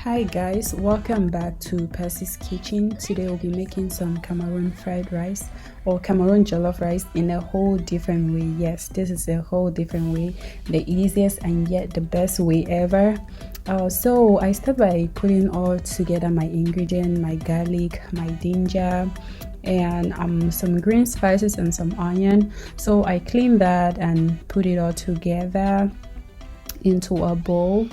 Hi guys, welcome back to Percy's Kitchen. Today we'll be making some Cameroon fried rice or Cameroon jollof rice in a whole different way. Yes, this is a whole different way, the easiest and yet the best way ever. So I start by putting all together my ingredient, my garlic, my ginger, and some green spices and some onion. So I clean that and put it all together into a bowl.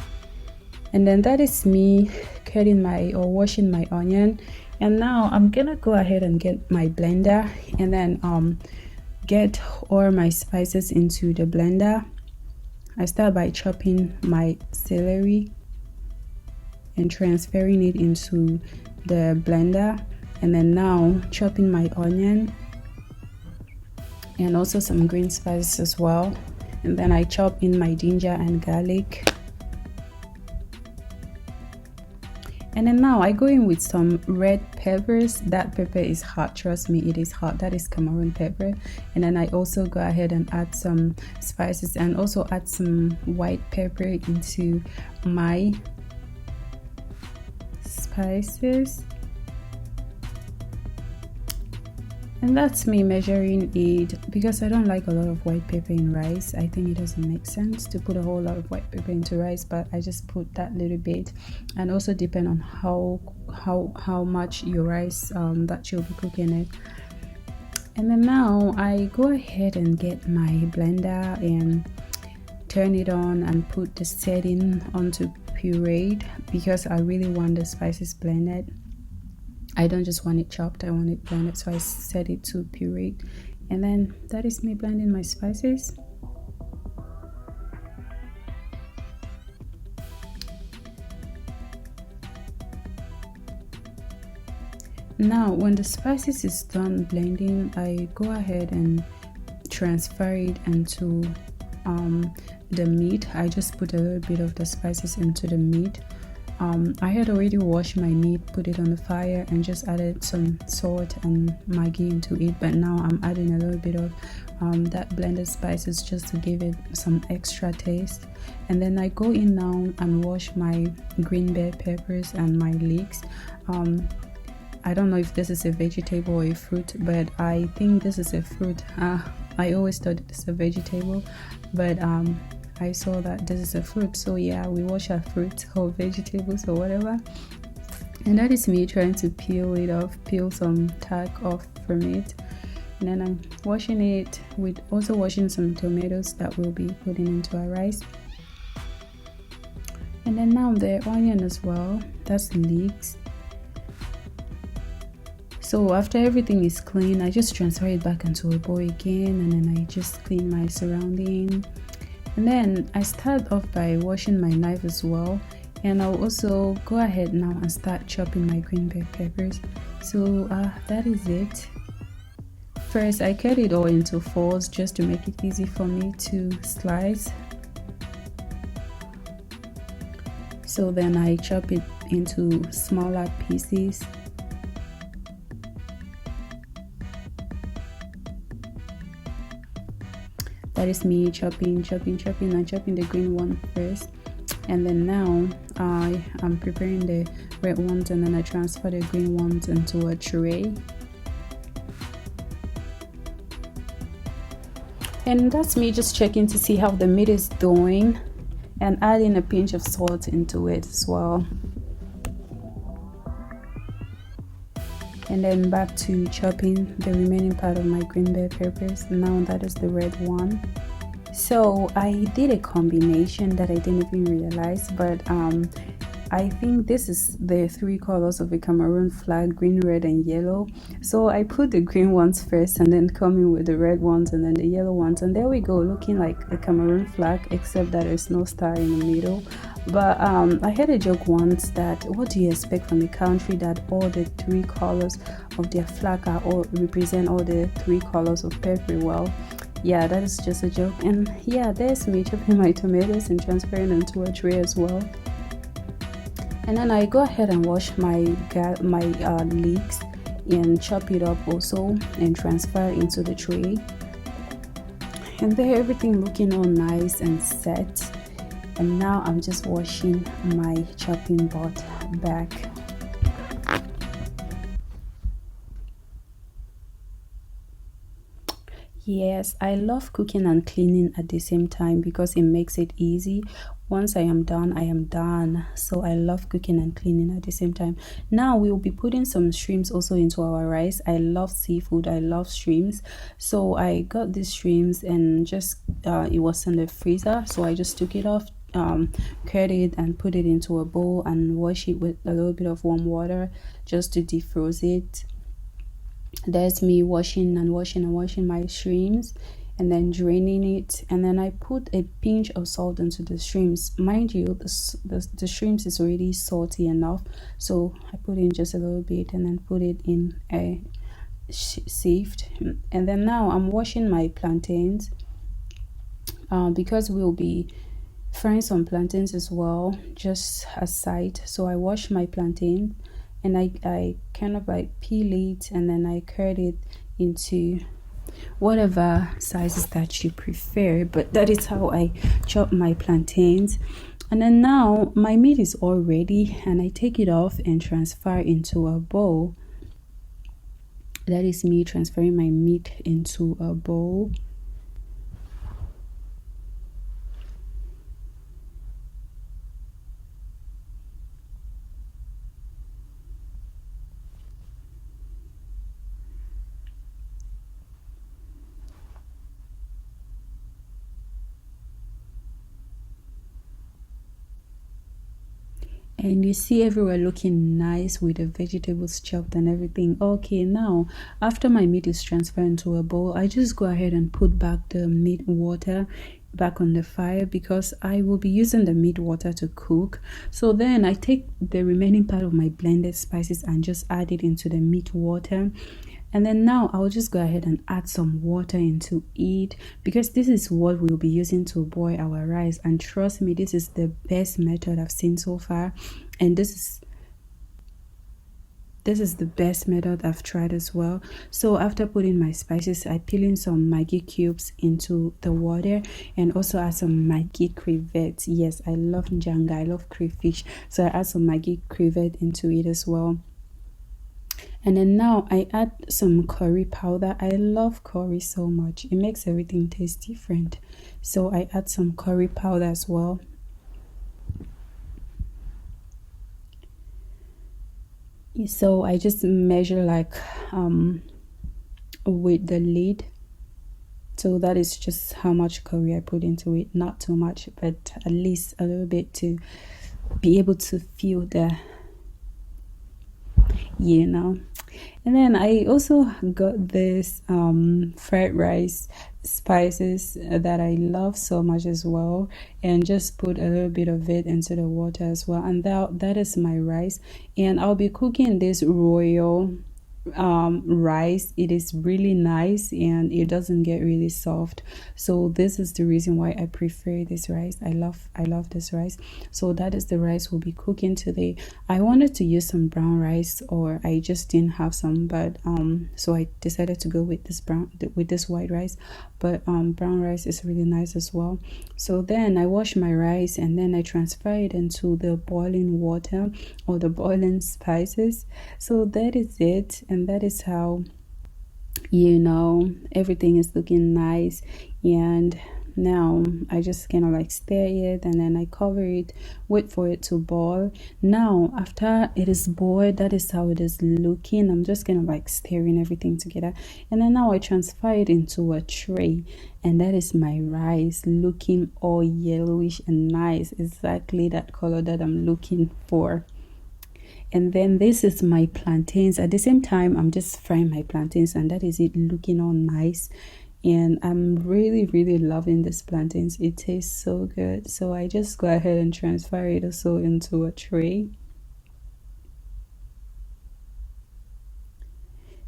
And then that is me cutting my or washing my onion. And now I'm gonna go ahead and get my blender and then get all my spices into the blender. I start by chopping my celery and transferring it into the blender, and then now chopping my onion and also some green spices as well. And then I chop in my ginger and garlic. And then now I go in with some red peppers. That pepper is hot, trust me, it is hot. That is Cameroon pepper. And then I also go ahead and add some spices and also add some white pepper into my spices. And that's me measuring it because I don't like a lot of white pepper in rice. I think it doesn't make sense to put a whole lot of white pepper into rice, but I just put that little bit, and also depend on how much your rice that you'll be cooking it. And then now I go ahead and get my blender and turn it on and put the setting onto pureed because I really want the spices blended. I don't just want it chopped, I want it blended, so I set it to pureed. And then that is me blending my spices. Now when the spices is done blending, I go ahead and transfer it into the meat. I just put a little bit of the spices into the meat. I had already washed my meat, put it on the fire, and just added some salt and Maggi into it, but now I'm adding a little bit of that blended spices just to give it some extra taste. And then I go in now and wash my green bell peppers and my leeks. I don't know if this is a vegetable or a fruit, but I think this is a fruit. I always thought it's a vegetable, but I saw that this is a fruit, so yeah, we wash our fruits or vegetables or whatever. And that is me trying to peel some tag off from it. And then I'm washing it with also washing some tomatoes that we'll be putting into our rice. And then now the onion as well, that's the leeks. So after everything is clean, I just transfer it back into a bowl again, and then I just clean my surrounding. And then I start off by washing my knife as well, and I'll also go ahead now and start chopping my green bell peppers. So that is it. First I cut it all into fours just to make it easy for me to slice. So then I chop it into smaller pieces. That is me chopping and chopping the green one first, and then now I am preparing the red ones, and then I transfer the green ones into a tray. And that's me just checking to see how the meat is doing and adding a pinch of salt into it as well. And then back to chopping the remaining part of my green bell peppers. Now that is the red one. So I did a combination that I didn't even realize, but I think this is the three colors of the Cameroon flag: green, red, and yellow. So I put the green ones first, and then come in with the red ones and then the yellow ones, and there we go, looking like the Cameroon flag, except that there's no star in the middle. But I had a joke once that what do you expect from a country that all the three colors of their flag are all represent all the three colors of pepper? Well, yeah, that is just a joke. And yeah, there's me chopping my tomatoes and transferring them to a tray as well. And then I go ahead and wash my leeks and chop it up also and transfer into the tray. And there, everything looking all nice and set. And now I'm just washing my chopping board back. Yes, I love cooking and cleaning at the same time because it makes it easy. Once I am done, I am done. So I love cooking and cleaning at the same time. Now we will be putting some shrimps also into our rice. I love seafood. I love shrimps. So I got these shrimps and just it was in the freezer. So I just took it off, cut it and put it into a bowl and wash it with a little bit of warm water just to defrost it. There's me washing and washing and washing my shrimps and then draining it, and then I put a pinch of salt into the shrimps. Mind you, the shrimps is already salty enough, so I put in just a little bit and then put it in a sieved. And then now I'm washing my plantains because we'll be frying some plantains as well, just aside. So I wash my plantain and I kind of like peel it and then I cut it into whatever sizes that you prefer, but that is how I chop my plantains. And then now my meat is all ready and I take it off and transfer into a bowl. That is me transferring my meat into a bowl. And you see everywhere looking nice with the vegetables chopped and everything. Okay, now after my meat is transferred into a bowl, I just go ahead and put back the meat water back on the fire because I will be using the meat water to cook. So then I take the remaining part of my blended spices and just add it into the meat water. And then now I'll just go ahead and add some water into it because this is what we'll be using to boil our rice. And trust me, this is the best method I've seen so far. And this is the best method I've tried as well. So after putting my spices, I peel in some Maggi cubes into the water and also add some Maggi crevettes. Yes, I love njanga, I love crayfish. So I add some Maggi crevette into it as well. And then now I add some curry powder. I love curry so much. It makes everything taste different. So I add some curry powder as well. So I just measure like with the lid. So that is just how much curry I put into it. Not too much, but at least a little bit to be able to feel the, And then I also got this fried rice spices that I love so much as well, and just put a little bit of it into the water as well. And that is my rice, and I'll be cooking this royal rice. It is really nice and it doesn't get really soft, so this is the reason why I prefer this rice. I love this rice. So that is the rice we'll be cooking today. I wanted to use some brown rice, or I just didn't have some, but so I decided to go with this white rice, but brown rice is really nice as well. So then I wash my rice and then I transfer it into the boiling water or the boiling spices. So that is it, and that is how everything is looking nice. And now I just kind of like stir it and then I cover it, wait for it to boil. Now after it is boiled, that is how it is looking. I'm just kind of like stirring everything together, and then now I transfer it into a tray, and that is my rice looking all yellowish and nice, exactly that color that I'm looking for. And then this is my plantains. At the same time, I'm just frying my plantains, and that is it looking all nice. And I'm really loving this plantains. It tastes so good. So I just go ahead and transfer it also into a tray.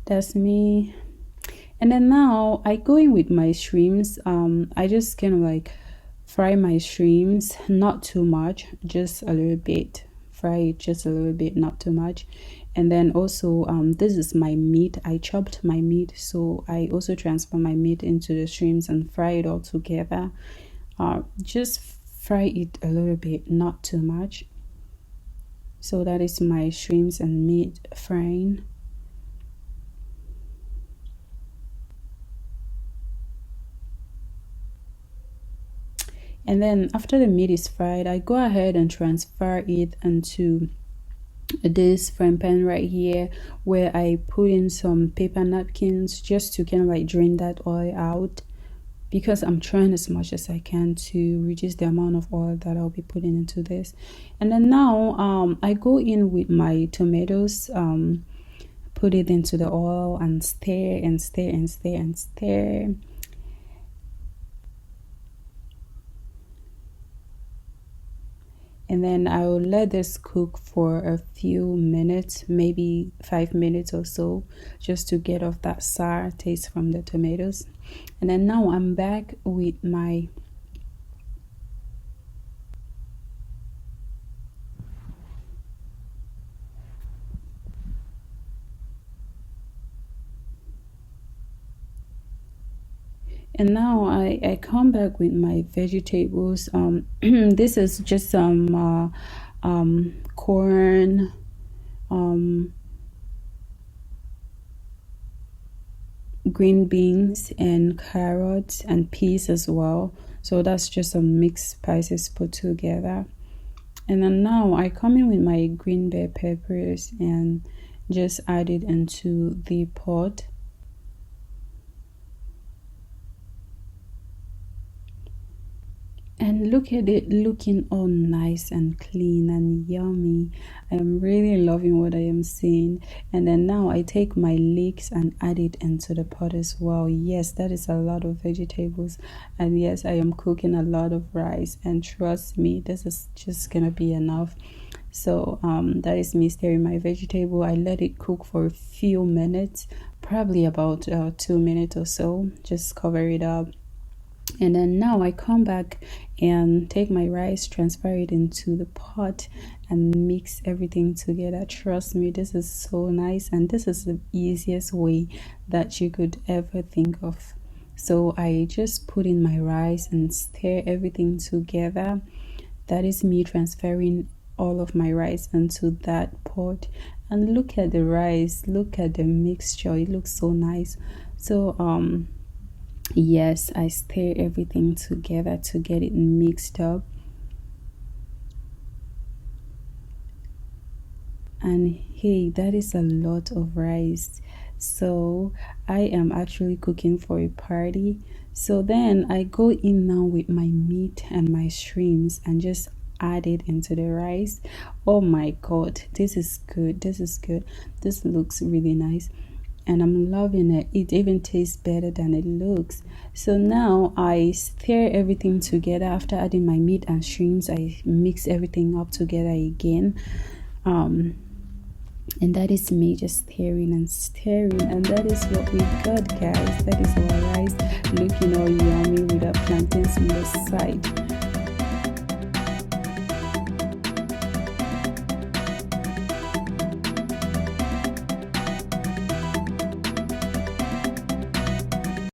That's me. And then now I go in with my shrimps. I just kind of like fry my shrimps, not too much, just a little bit. Fry it just a little bit, not too much. And then also this is my meat. I chopped my meat, so I also transfer my meat into the shrimps and fry it all together. Just fry it a little bit, not too much. So that is my shrimps and meat frying. And then after the meat is fried, I go ahead and transfer it into this frying pan right here, where I put in some paper napkins just to kind of like drain that oil out, because I'm trying as much as I can to reduce the amount of oil that I'll be putting into this. And then now I go in with my tomatoes, put it into the oil and stir and stir and stir and stir. And then I will let this cook for a few minutes, maybe 5 minutes or so, just to get off that sour taste from the tomatoes. And then now I'm back with my and now I come back with my vegetables. This is just some corn, green beans and carrots and peas as well. So that's just some mixed spices put together. And then now I come in with my green bell peppers and just add it into the pot. And look at it looking all nice and clean and yummy. I am really loving what I am seeing. And then now I take my leeks and add it into the pot as well. Yes, that is a lot of vegetables. And yes, I am cooking a lot of rice. And trust me, this is just gonna be enough. So that is me stirring my vegetable. I let it cook for a few minutes, probably about 2 minutes or so. Just cover it up. And then now I come back and take my rice, transfer it into the pot and mix everything together. Trust me, this is so nice, and this is the easiest way that you could ever think of. So I just put in my rice and stir everything together. That is me transferring all of my rice into that pot. And look at the rice, look at the mixture, it looks so nice. So yes, I stir everything together to get it mixed up. And hey, that is a lot of rice. So I am actually cooking for a party. So then I go in now with my meat and my shrimps and just add it into the rice. Oh my god, this is good, this is good, this looks really nice. And I'm loving it. It even tastes better than it looks. So now I stir everything together. After adding my meat and shrimps, I mix everything up together again. And that is me just stirring and stirring, and that is what we got, guys. That is our rice looking all yummy with our plantains on the side.